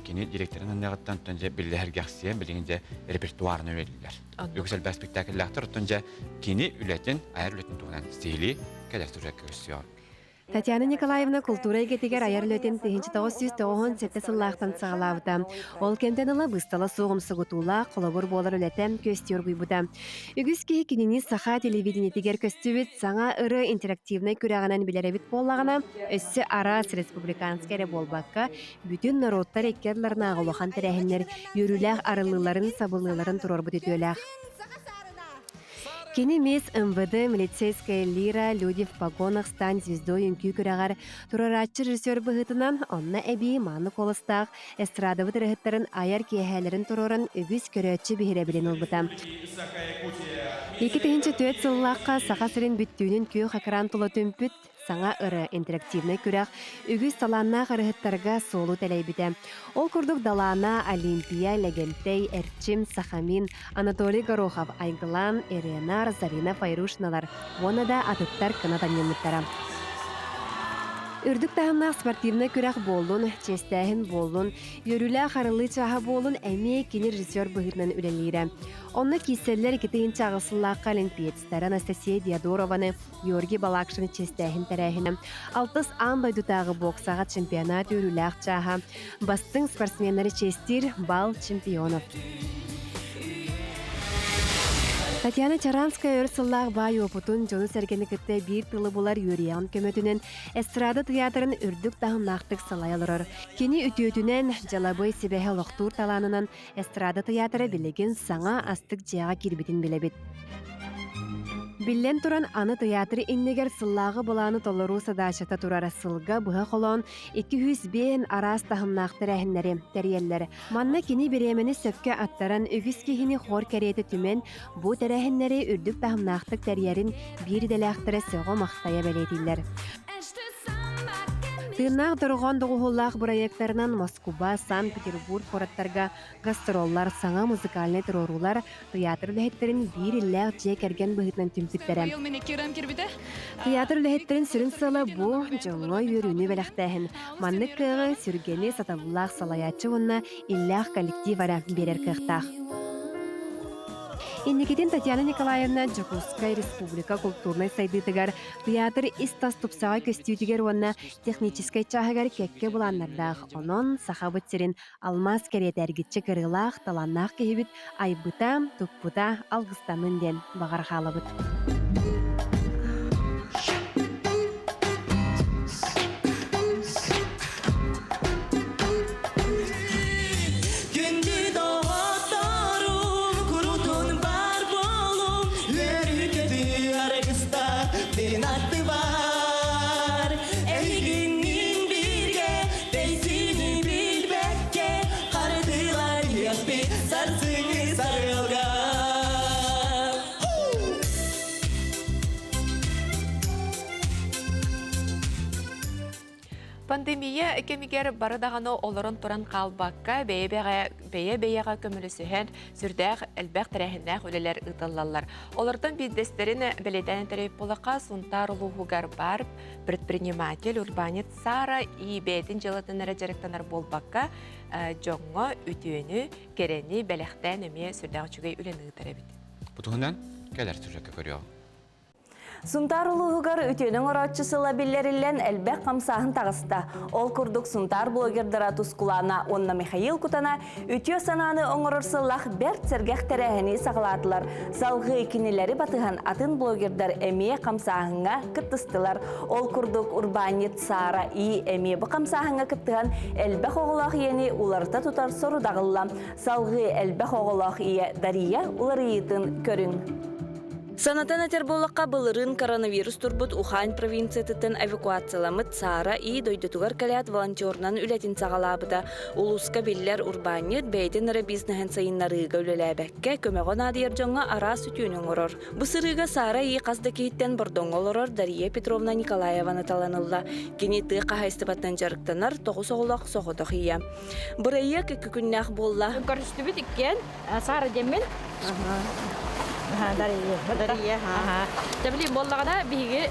S2: кені директорын аннағыттан тұнжа білді әргәқсия білігінде репертуарын өлелілер. Үгізел бәс спектакльлақтыр тұнжа кені үлетін, айыр үлетін туғынан стили кәдәстірі көрсіyor.
S17: Татьяна Николаевна культура егетігер айарлөтен 1997 сыллақтан сағалауыда. Ол кемден ала бұстала соғым сұғытула қолабыр болар өлетем көстер бұйбуда. Үгізке кенені саха телевидениетігер көстібіт саңа ұры интерактивны көрағынан білеребіт болағына өссі Арас республиканскері болбаққа бүтін народтар еккерлерін ағылуған тәрәхінлер юріләқ арылыларын сабылыларын тұрор бұд өтөләқ. Кені мес МВД милицейская лира люди в погонах стань звездой үнкі күрағар тұраратчы режиссер бұғытынан онна әбей маны қолыстақ эстрадавы тұрғыттарын аяр кейхәлерін тұрорын үгіз көрәтші бейребілен олбыта. 2004 сыллаққа сақа сірін бүттүүнін күй қақыран тұлы түмпіт саңа ұры интерактивны күрәқ үгіз таланна қарығыттарға солу тәлейбіді. Ол күрдік далана Олимпия, Легентей, Эрчим, Сахамин, Анатолий Горохов, Айгылан, Ирена, Зарина Файрушналар. Оны да атыттар кынадан еміттара. Үрдік тағымнақ спортивны күрәқ болын, честәхін болын, йөрүлә қарылы чаға болын әме кені режиссер бұғытнан үлелері. Онны кейселер кетейін чағысыллаққа олимпиадстар Анастасия Диадорованы, Георгий Балакшыны честәхін тәрәхіні, алтыс андойдутағы боксаға чемпионат үрүләқ чаға, бастың спортсменлері честир бал чемпионов. Татьяна Чаранская өрсыллақ бай опытын жоны сәргені кітті бір тылы болар юриян көмөтінен эстрада театрын үрдік тағымнақтық салай алырыр. Кені үтіөтінен жалабой себәхі лоқтур таланынан эстрада театры білеген саңа астық жаға кирбетін білебет. Биллен туран аны театры иннегер сыллағы бұланы толыру садашата турара сылға бұға қолон 200 бен арас тахымнақты рәхінлері, тәреллері. Манна кені беремені сөпке аттаран үгіз кехіні хор кәреті түмен бұ тәрәхінлері үрдік тахымнақтық тәрерін бір дәләқтірі сөғы мақтая бәлетілер. Тыыннақ дұрған дұғылақ проекттарынан Москва, Санкт-Петербург қораттарға гастроллар, саңа музыкальный террорулар, театр үләхеттерін бір ілләқ жек әрген бұғытнан түмсіттері. Театр үләхеттерін сүрін сылы бұ жоңы өріні бәліқтәхін. Манны кығы сүргені сатавылақ салаячы онына ілләқ коллектив ара берер кықтақ. Инникитин Татьяна Николаевна Жакускай Республика культурный сайдытыгар театр истас тупсаға көстүйтігер онна техническай чахагар кекке буланнардах. Онон сахабытсерин алмаз керет әргітчі кырылақ таланнақ кехибит айбыта, туппута, алғыстанын ден бағар халабыт.
S1: Пандемия экемигер барыдағаны оларын туран қалбаққа бейе-бейеға көмілісіген сүрдәқ әлбәқ тәрәхіннәқ өлелер ұтылалар. Олардан биддестерін бәледән тәрейп болаққа сұнтар ұлығығар барып, предприниматель урбанит Сара и бәйдің жылатын әрәжеріктанар болбаққа жоңғы үтіені керені бәләқтән әме сүрдәқ жүгей өлені ұтарабет.
S2: Бұтығынан кәлер сүрлекке көріyor.
S18: Сунтар улуғығар үтенің оратчысыла білерілен әлбәк қамсағын тағыста. Ол күрдік сунтар блогердара тұскулана онна Михаил Кутана үтеу сананы оңырырсылақ бәрт сәргәқ тәрәхіні сағыладылар. Салғы екінелері батыған атын блогердар әме қамсағынға күттістілар. Ол күрдік урбанит Сара и әме бұ қамсағынға күттіған әлбәк оғылақ ені уларыта тұтар сору дағылла. Салғы әлбәк оғылақ ие Дария улары етін көрін. Санатан әтерболыққа бұлырын коронавирус турбут Ухань провинциятытын эвакуацияламыт Сара и дойдытугар калят волонтернан үләтін сағалабыда. Улуска биллер урбанет бәйтін әрі бизнесен сайыннарыға үлеләбәкке көмеғон адыер жоңға ара сүтюнің ұрыр. Бұсырыға Сара и қазды кейттен бұрдың олырыр Дария Петровна Николаеваны таланылла. Кенеті қағайстыбаттан жарықтанар тоғыз оғылақ соғыдық ия. Бұрайы көкі күннәқ болла.
S11: Көрісті бүт ikкен, Сара демен. Дария. Табли боллағана биге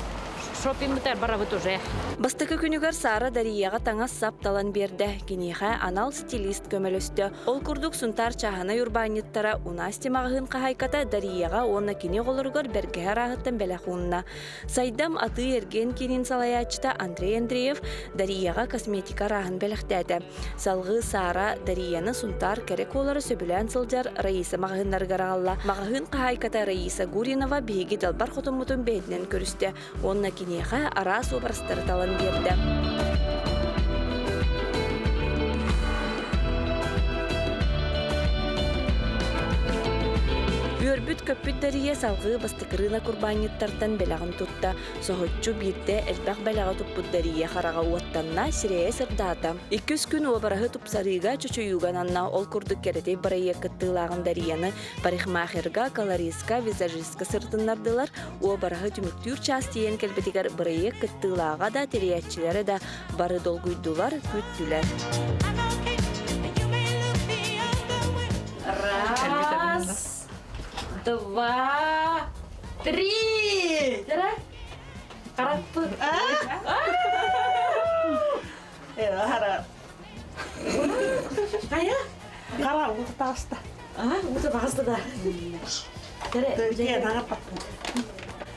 S11: шоппингтер барабыт уже.
S18: Бастықы күнігер Сара Дарияға таңа сап талан берді. Кенеға анал стилист көмелісті. Ол күрдік сұнтар чағына урбаниттара унасти мағығын қағайката Дарияға оны кене қолырғыр бәргәр ағыттан бәләқуынна. Сайдам аты ерген кенін салаячыта Андрей Андреев Дарияға косметика рағын бәліқтәді. Салғы Сара Дарияны сұнтар кәрек олары сөбілән сылжар Раиса мағығынлар ғарағалла. Мағығын қағайката Раиса Гуринова бейгі далбар құтын-мұтын бәйтінен көрісті. Онна кенеға арас обрастары талан берді. Өрбүт көппүт Дария салғы бастықырына курбаниттардан бәлағын тұтта. Соғытчу бирде әлбәқ бәлаға тұппыт Дария хараға уаттанна сирее сырдата. 2 күн обарағы тұпсарыға чөчөйуғананна ол күрдік керетей барайы кыттылағын Дарияны парикмахерга, колористка, визажистка сыртыннардылар. Обарағы түміктүр частиен кәлбетігер барайы кыттылаға да териятчилері да бары долгуйдулар күттілер.
S9: Раз, 2, 3. Жарай. Қарап тұр. Қара. Қая? Қара, ұлты тағысты. Ұлты бағысты да.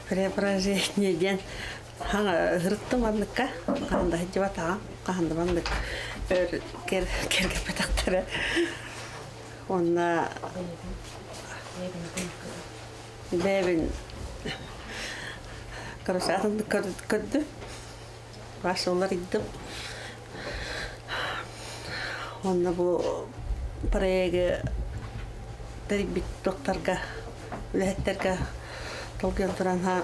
S19: Преображениеден ғырыттым андыққа, қағында хеджева тағам, қағында бандық кергіп бетақтары. Онна бәбін көрісатынды көрді, башы олар иддім. Онна бұл проегі дәрік бит доқтарға, үләттерге толген тұранға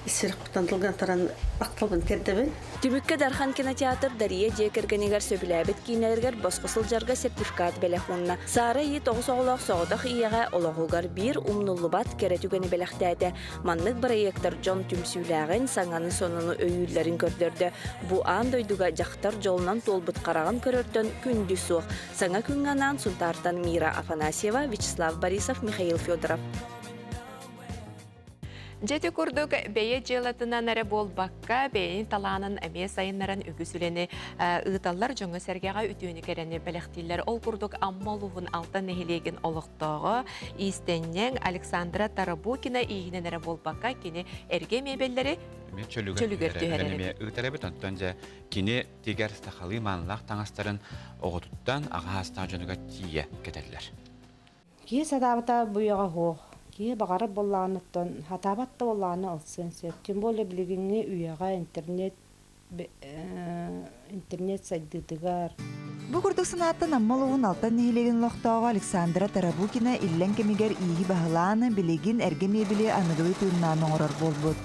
S19: исерік құттан толген тұран бақталбын тердебін.
S18: Түмікке Дархан кинотеатр Дария жекергенегер сөбіләбет кейнелергер босқысыл жарға сертификат бәләқуынна. Сары ей 9 оғылақ соғыдақ иеға олағылғар бір умнуллыбат керетігені бәләқтәді. Маннық проекттар Джон түмсүйләғын саңаны сонуны өйілерін көрдерді. Бұ ан дойдуға жақтар жолынан толбыт қарағын көрерден күнді соқ. Саңа күнғанан сұнтартан Мира Афанасьева, Вячеслав Борисов, Михаил Федоров.
S1: Жеті күрдік бәйе желатынан әрі болбаққа бәйін таланын әме сайынларын үгісілені ұйталар жоңы сәргеға үтіуіні кәрені бәліқтейлер. Ол күрдік аммалуғын алтын нәхилеген олықтығы истеннен Александра Тарабукина иғінен әрі болбаққа кені әрге мебелері чөлігер түйерері.
S2: Үйтәрәбі тонтонжа кені тегер стақалы манлақ таңастарын оғытуттан ағастан жонуға тие кетерлер.
S20: Ке садабыта бұйаға хоқ. Ке бағары боллағыныттан хатабатта боллағыны алсын сет. Тем более білігіңе үйаға интернет сайдыдығар.
S21: Бу курдук санааттан аммалуғын алтан нехилеген лоқтауға Александра Тарабукина иллен кемигер иихи бағылааны білеген әргеме біле анығылы туыннаан оңырар болбуд.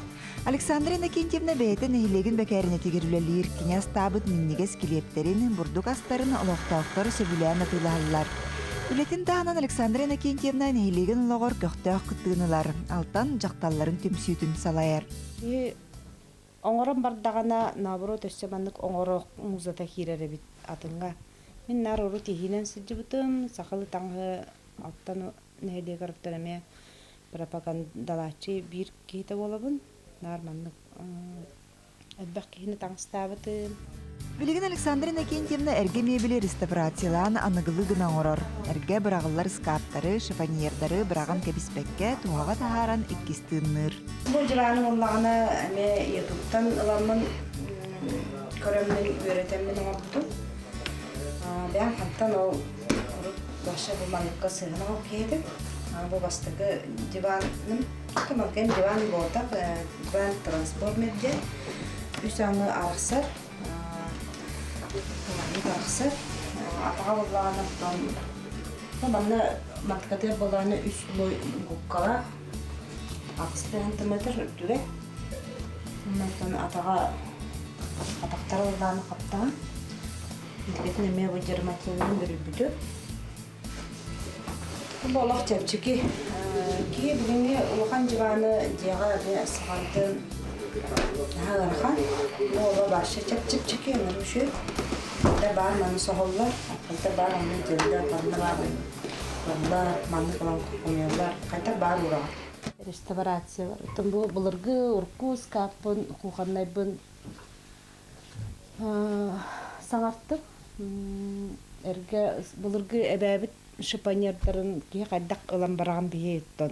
S21: Александра Иннокентьевна бәйті нехилеген бәкәріне тегерулелер кене астабыт миннегес келептерін бурдук астарын лоқтауқтар сөбілән атылағылар. Үлетін тағынан Александра Иннокентьевна нехилеген лоғыр көқтөк күттігінілар, алтан жақталларын түмсүйтін салайар.
S20: Оңырын бардағана наоборот өссеманлык оңырық музата хирері бит атынға. Мен нар ұры тихинен сыджы бұтым, сақылы таңғы алтан нехилеге қарыптарыме пропагандалачы бір кейті болабын. Нарманлык әлбәқ кейіні таңыстабытым.
S21: Билеген Александра Иннокентьевна әрге мебелі реставрациялан анығылы гына орор. Әрге бірағылар скаптары, шифоньердары бірағын кәбіспәкке туғаға тахаран иккістіңнір.
S20: Бұл жылағының олағына әме ютубтан ыламын көріммен өретеммен оңаптым. Бәң қанттан ол ұрып башы бұлманыққа сығына ол кейді. Бұл бастығы диваным, кемалкен диван болдақ, диван трансформерде. Үс аңы арықсар. Тарақсыр, атаға болағанықтан, баны маткатер болағаны үш бой бұққала, ақысты антиметр үтіге. Оннан атаға атақтар болағаны қаптаған. Ендігетін әме бұл дерматиннің бір бүді. Болақ чәпчікі. Ке бүгінге ұлған жываны деға бе сығантын Hağırxan, oğla başı çep-çep-çeki ömür üşü. Da bağır manı soğullar, da bağır manı cılda, kanlı bağır manı kalan koyuyorlar. Kaytar bağır uğrağı. Restavrasiya var. Bu bulurgu, urkuz, kapın, kuğanlaybın sanarttık. Bulurgu ebebit şıpanyerlerin ki kaydak ılan barağın biye etton.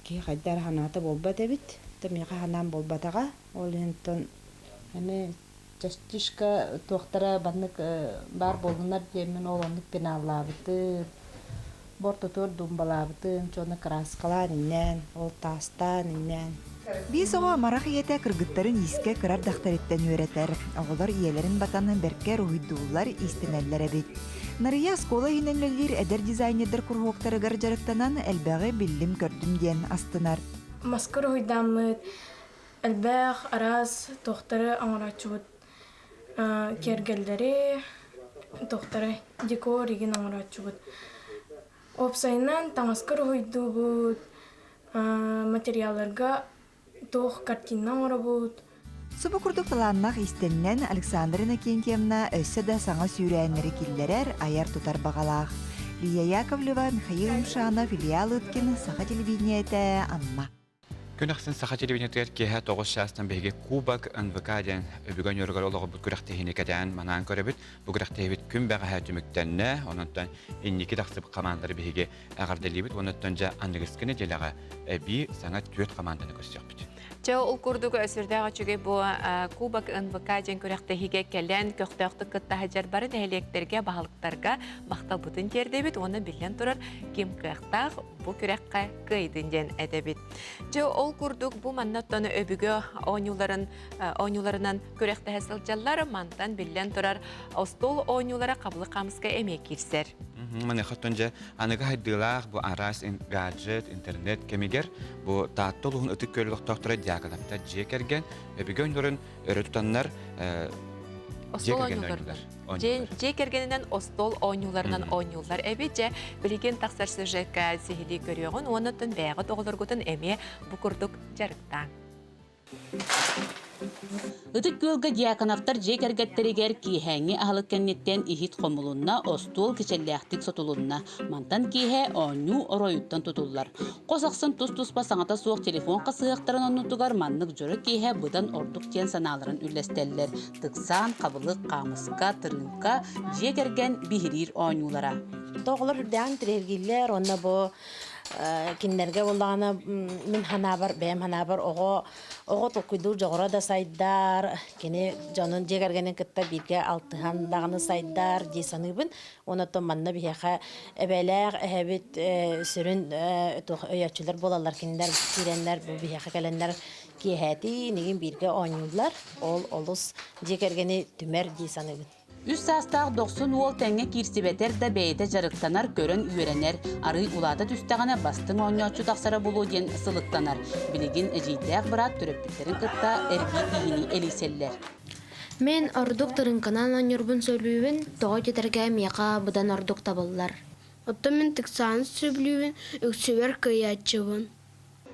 S20: Ki kaydar hanatı bolbat ebit. Тәмеға ханам болбатаға, ол ентон частишка туақтара баннык бар болынар демен ол онлық пен аллабыты, бортотор думбалабыты, чоны краскалар иннен, ол тастан иннен.
S21: Біз оға марақ ете кыргыттарын иске кырар дақтареттен өретер. Оғылар иелерін батаны беркер уйдуулар истенеллер әбет. Нария скола хиненлелер әдер дизайнердер курхоқтары гаржарықтанан әлбәғі білім көрдім ден астынар.
S22: Маскар уйдамыт, әлбәқ, араз, тоқтары аңырачуыт, кергелдері, тоқтары декор еген аңырачуыт. Опсайынан таңаскар уйду бұд, материалларға тоқ картина аңыра бұд.
S21: Субы күрдік таланнақ истеннен Александра Иннокентьевна өссі да саңа сүйрәнері келдерер аяр тұтар бағалақ. Лия Яковлева, Михаил Мшанов, Илья Лыткин, Саха телевидениеті, Амма.
S2: Күнақсын Саха телевидениетер кеһә 9 шастан беге Кубок НВК-ден өбүгөн йөргөр олығы бұл күрәқтехіне кәдән манан көрәбіт. Бұл күрәқтехебіт күн бәға түміктенне, онынтан иннекі тақсып командары беге әғарделебіт, онынтан жа анығыскіні делаға әбі саңат көт команданы көстек біт.
S1: Жау ұлкурдуғы өсірдіға чүге бұл Кубок НВК жен көрәқтехіге кәлен көқтөқті күттағы жарбарын әлектерге бағалықтарға мақтал бұтын тердебіт, оны білен тұрар кем көқтақ бұл күрәққа көйдін жен әдебіт. Жау ұлкурдуг бұл маннаттаны өбігі ойнуларынан көрәқті әсілжалар мантан білен тұрар остол ойнулара қабылы қамысқа әме керсер.
S2: Мане хаттонжа аныга хайдылах бу арас гаджет интернет кемигер бу тааттолугун ытык көлүк токтора жакалапта жекерген өбүгөн дөрүн өрөтүтаннар
S1: жекергенинен остол ойнуларынан ойнулар эбиже билген таксар сюжетка сихили көрөгөн онотун бягы тоголоргутун эме бу курдук жарыкта.
S3: Ытык гөлгө диаконавтар жекергеттеригер киһәңи ахылык кеннеттен ихит хомулунна остуол кичелләхтик сотулунна мантан киһә оню ороюттан тутуллар. Косаксын тус-туспа саңата суох телефон касыяктарын оннутугар маннык жөрө киһә быдан ордук тен саналарын үллестеллер. Тыксан, кабылык, камыска, тырынка жекерген бихирир онюлара.
S4: Тоғылыр үрдән тирергиллер, онна бу киннерге болағына мен ханабар, бәйім ханабар, оғы тұқыйдур жоғыра да сайдар, кені жонын жегергенен кітті бірге алтыхандағыны сайдар дейсаныбын, оны то манна бейеқа әбәләғ, әбет сүрін өйәтшілер болалар, кендер тиренлер, бейеқа кәленлер кейәті, неген бірге ойнулар, ол олыс жегергені түмер дейсаныбын.
S3: Үс састақ 90 ол тәңе кирсибетер да бәйті жарықтанар, көрін үйренер, ары улата түстіғана бастың ойнатшы тақсара болу ден сылықтанар. Білігін әжейдәқ бұрат түріппеттерін қытта әргі дейіні әлейселлер.
S22: Мен ордук тырынканан ойнырбын сөйлүйін, тоғы жетерге мияқа бұдан ордук табылар. Отто мен тіксан сөйлүйін, үксүвер кыйатчыбын.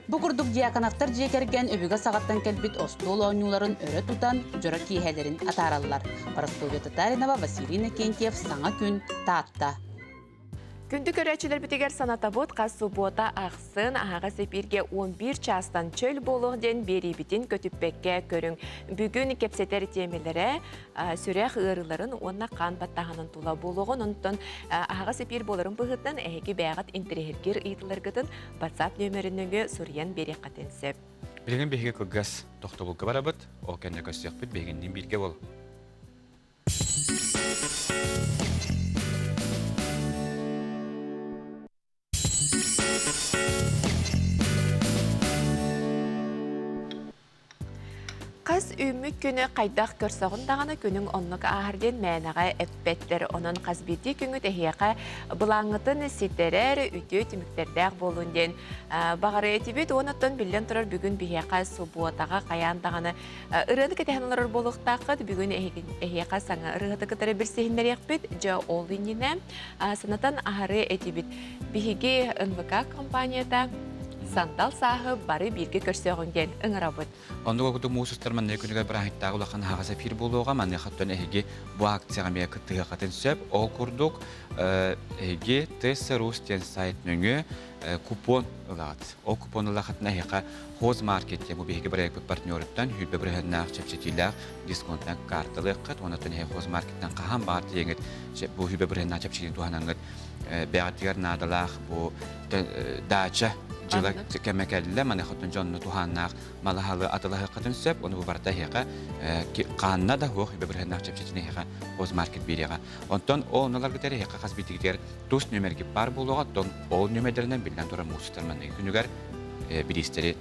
S3: Бу курдук диаконавтар жекерген өбүгө сагаттан келбит остуол ойнуларын өрө тутан жора киһелерин атараллар. Парасковья Татаринова, Василий Накентьев, Саңа күн, Таатта.
S1: Күнді көрәчілер бітігер санатабот қас суббота ақсын ағаға сепирге 11 частан чөл болуғ ден бері бітін көтіппекке көрің. Бүгін кепсетер темелері сүрек ғырыларын онна қан баттағанын тула болуғын. Онтын ағаға сепир болырын бұғыттан әйгі бәғат интерегер ұйтылырғытын WhatsApp нөмірініңі сұриян бері қатенсеп.
S2: Білген бейге көггіз тоқты бұлғы барабыт, о кәнне көстек біт бейгенден бірге бол.
S1: Қыз үмік күні қайдақ көрсағындағаны күнің онлық ағырден мәніға әппеттер. Оның қазбеті күні тәхияқа бұлаңытын сеттерер үті түміктердәқ болуынден. Бағары әтебет оныттан білден тұрар бүгін бейеқа субуатаға қаяндағаны ұрыны кәтәхінларыр болуқтақыд бүгін әхияқа саңа ұрығыты кітары бір сейіндер еқпет жа ол үніне санатан ағары әтебет бейге НВК компанияда сандал сағы бары бірге көрсеғінген ұңырабыд.
S2: Онды көкіті мұсыстар мәнне күнігі бір ағыттағы ұлақын ағаса фир болуға, мәнне қаттан әйге бұ акцияға мея күттігі қатын сөп, ол күрдік әйге ТСРУС тен сайт нүңі купон ұлағат. Ол купон ұлағатын әйге хоз маркетте бұл бейге бір әйгі партнеріптен хүлбе бір әйіннақ чәпчетіліғ дисконтынан картылы қыт, онатын әйге хоз маркеттен қаған бағыты еңгіт бұл хүлбе бір әйіннақ чәпчетіліғ туғанаңғыт бәғаттығар надалақ бұл дача жылы кәмәкәлілі мәне құттын жонны туғаннақ малахалы атылығы қытын сөп, оны бұл барда хеға қанна да хоқ бір әйіннақ чәпчетіне хеға хоз маркет береға. Онтан ол ноларға тәрі хеға қаз бетігдер тұс нөмерге бар болуға, ол нөмерлерінен білден тұран мұсыстар мәнегі күнігер білістері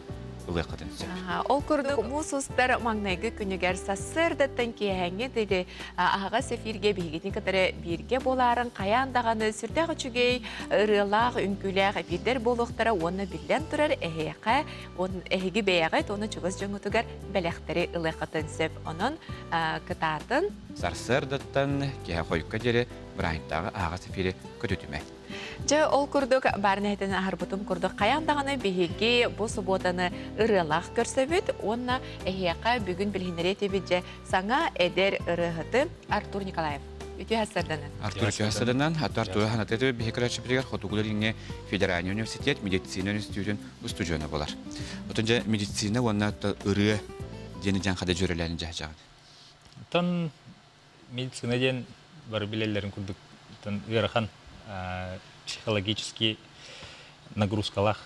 S1: Ол күрдік мұсыстар маңнайғы күнігер сасырдаттан кейәңе деді аға сефирге бейгетін кітірі бірге боларын қаяндағаны сүрдәғі чүгей ұрылақ, үмкіләғ бірдер болуқтары оны білден тұрар әйгі бейағыт оны чүгіз жоңытығар бәләқтері ұлықытын сөп. Оның кітатын
S2: сарсырдаттан кейә қойыққа дері бірайттағы аға сефири көтетіме.
S1: Жа ол күрдік барын әйтін ағырбытым күрдік қаяндағаны бейге бұл сұботаны ұрылақ көрсөбіт, онна әйеқа бүгін білгенері тебет жа саңа әдер ұрығыты Артур Николаев. Үті әсірдінен.
S2: Артур әсірдінен, Артур Ханатеті бейкірі әчіпірігер Хотугулар еңе Федеральный университет медицина институтын ұстужуыны болар. Отын жа медицина онна ұрығы дені жан қада жүрелерін жа жағады.
S23: Отын медицина ден бар білелерін күрдік ұрыған психологический нагрузкалах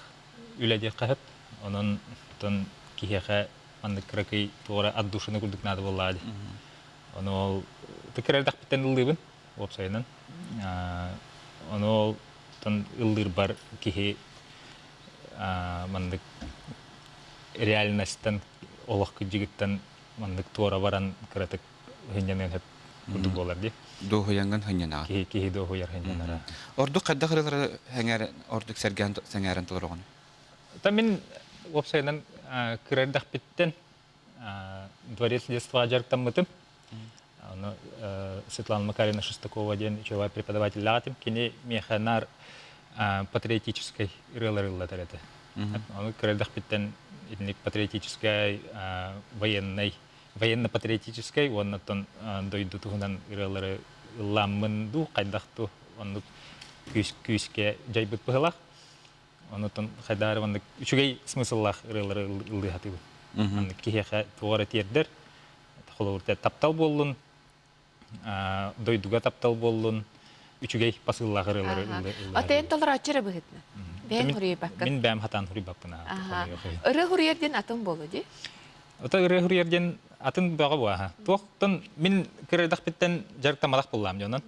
S23: үләде қағып, оның кихеға мандық кракай туғыра ат душыны күрдік нады болады. Оны ол тікірердақ біттен ұлдыбын, опсайынан. Оны ол ұлдыр бар кихе мандық реальностьтан, олық күджігіттен мандық туғыра баран кіратық ғынянын әп күрдік болар де.
S2: Доху янган хынянаа.
S23: Кихи доху яр хынянара.
S2: Ордук кадда хырылары хәңәр ордук сәргән сәңәрен тулырган.
S23: Та мин вебсайттан кирәдәк биттен дворец детства жарктан мытым. Аны Светлана Макарина Шестакова ден чувак преподаватель латым, кини механар патриотической рыларылла тарата. Аны кирәдәк биттен патриотической военной военно-патриотической, оннаттан дойду туһунан ыралары ламмынду кайдахту оннук күйске жайбыт быһылах. Оннаттан хайдары оннук үчүгей смысллах ыралары ылдыхатыбы. Оннук кихеха тугара тиердер. Холурте таптал боллун, дойдуга таптал боллун, үчүгей пасыллах ыралары ылды.
S1: Отен толар ачыры быһытны. Бен хурий баккын.
S23: Мен бәм хатан хурий бакпына.
S1: Ыры хуриерден атын болу ди.
S23: Ота ыры хуриерден атын бага буаха. Тоқтан мен кырдах биттен жарктамадах буллам жонон.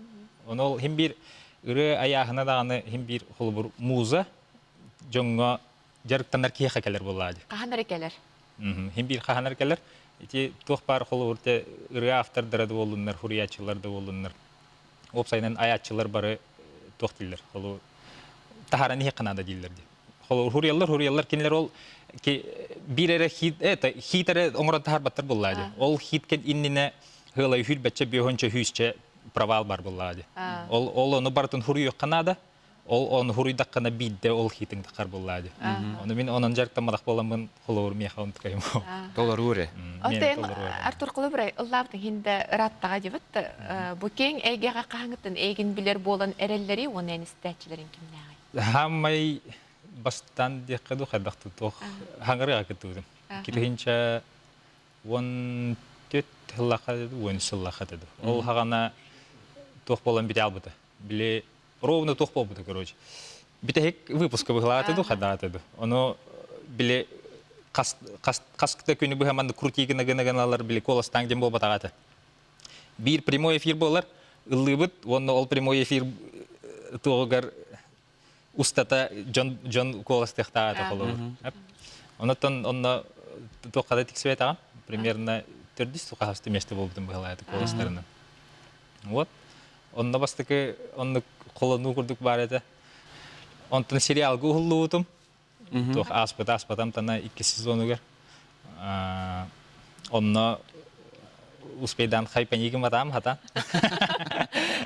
S23: Онол химбир ыры аяхына даганы химбир холбур муза жоңго жарктанар киеха келер буллады.
S1: Каханар келер.
S23: Химбир каханар келер. Ити тох бар холбурте ыры автордары да болуннар, хуриячылар да болуннар. Опсайнан аячылар бары тохтиллер. Холу тахараны хеканада диллерди. Холу хурияллар кинлер ол ки бирере хитере оңрот тахар баттар буллады. Ол хиткен иннине хылай хүл бачча бөхөнчө хүсче провал бар буллады. Ол ону бартын хурию канада. Ол он хуруйдаккана бидде ол хитин тахар буллады. Ону мен онон жарктамадак боламын холор мехаун ткайм.
S2: Толар уре.
S1: Отен Артур Кулыбрай Аллахтын хинде раттага дебит. Бу кең эйгега каңытын эйгин билер болан эреллери онен истечилерин кимнеги.
S23: Хаммай бастан декаду хадакту тох хаңырга кетүүдүм. Киринче вон төт лахады, вон сыллахады. Ол хагана тох болан бите албыты. Биле ровно тох болбыты, короче. Бите хек выпуска выгладады, хадатады. Оно биле каскта күнү быхаманды крутигинагалар биле коластан дем болбатагаты. Бир прямой эфир болар, ыллыбыт, онно ол прямой эфир тогар устата Джон коластехтагаты холу. Онотон онно тохада тиксветага примерно 400 место болбутун быхалайды коластарына. Вот. Онно бастыкы онно колону курдук бар эди. Онтон сериал гуллуутум. Тох аспатам тана 2 сезонугар. Онно успейдан хайпанигим атам хата.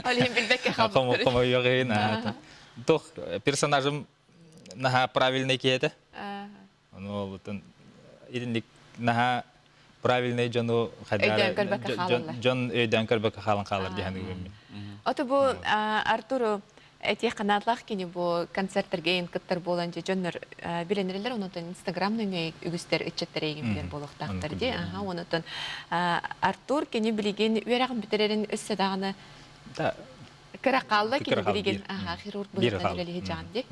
S1: Олим билбекке хабар.
S23: Кому йогена. Тох персонажым наха правильный киете. Оно вот идинник наха правильный жону хадара. Жон өйдөн көрбөк халан калар дегенди.
S1: Ото бу Артуру эти канатлах кини бу концерттерге инкыттар боланчы жоннор биленерлер онотон Инстаграмны үгүстер ичеттереген билер болуктактар ди. Онотон Артур кини билеген үрагын битерерин өссө даганы Каракалла кини билеген хирург болуктан эле жан ди.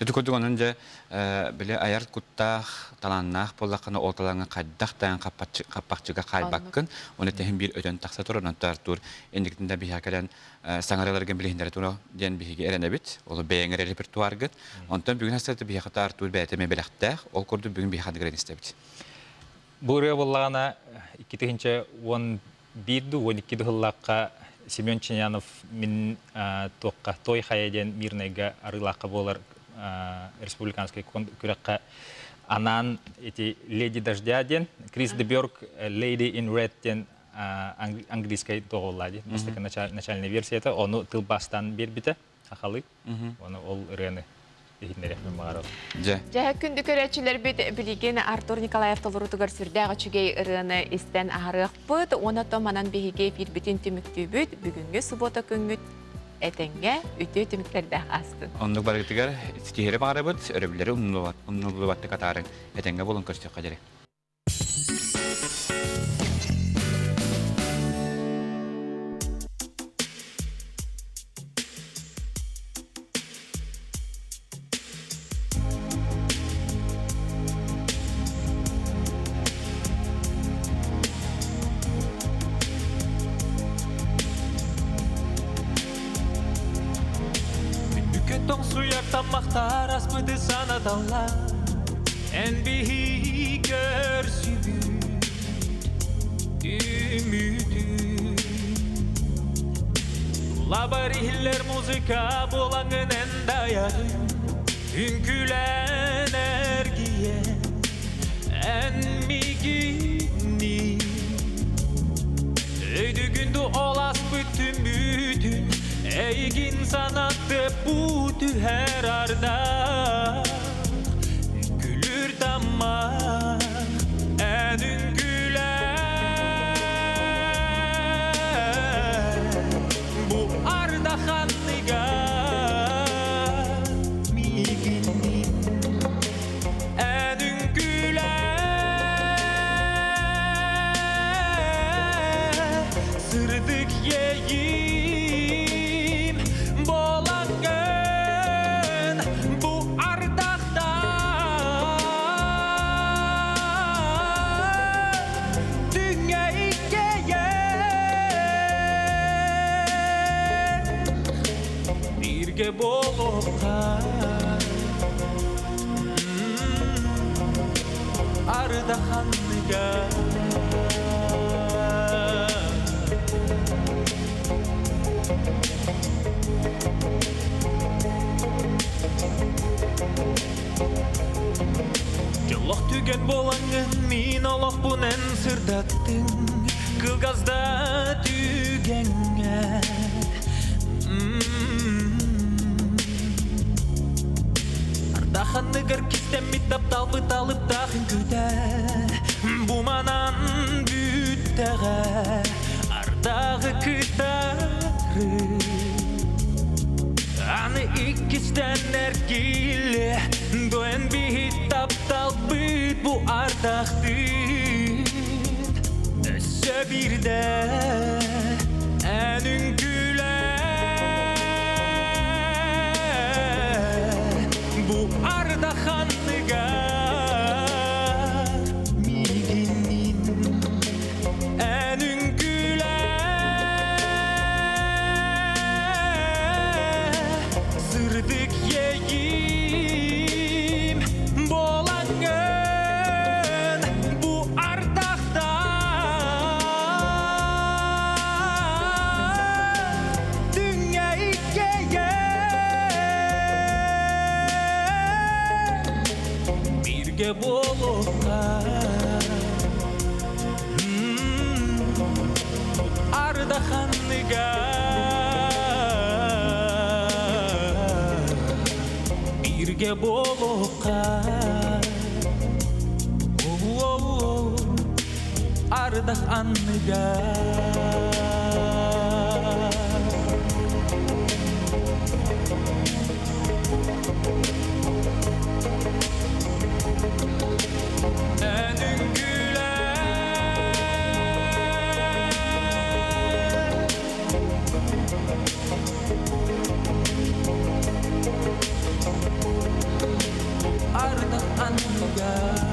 S2: Эдикодугон önce bile ayar kuttах talanнах боллакына оталаңа кайдактан каппакчыга кайбаккын оны техин бир өтөн такса туран Артур эндиктинде бихакалан саңараларга билендер тура ден биге эренебит ол бейңер репертуарга онтон бүгүн хасаты бихата Артур бетеме белактах ол курду бүгүн бихадыгрен истебит
S23: буры боллагана 2011-12 жыллакка Семен Чинянов мин тоққа той хаяден мирнега арылаққа болар республиканский күрәккә анан эти Леди Дождя ден Крис де Бёрк Lady in Red ден английский тоголлади. Мистика начальная версия это оны тылбастан бербите хахалы. Оны ол рене дигенде мағаров.
S1: Жа күндү көрөчүлөр бит билген Артур Николаев толурутугар сүрдәгы чүгей ырыны истен арык бут, оны томанан биге бир бүтүн түмүктүбүт, бүгүнгү суббота күнгүт этенге үтө түмүктөрдө астын.
S2: Ондук барыктыгар стихире барабыт, өрөбүлөрү умнулубатты катарын этенге болун көрсөк кадери.
S5: Maqtar aspıdı sana dağlar En bihi görsübüt Ümüdü Labarihler muzika bulanın en dayağı Ünkülen ergiye En migini Öydü gündü olas bütün Eygin sanattı budu her arda Gülür damar en üngüler birge bolokka arda hanniga Жолох түген болаңын мин олох бұнен сырдаттың кылгазда түгенге Ардаханныгар кистемит тапталбы талып тахын күтә Буманан бүттәгә ардағы кытары Аны иккистен әркелі Дойын бейт таптал бүт бұ ардақтың Өссі бірді әнің күлі Бұ ардақанныға мигіннің әнің күлі Сырдық егім болаңын бұ ардақта Дүңе иккеге Бірге болуға Ардақанныға Бірге болуға Ардақ анныға Әнің күлі Ардақ анныға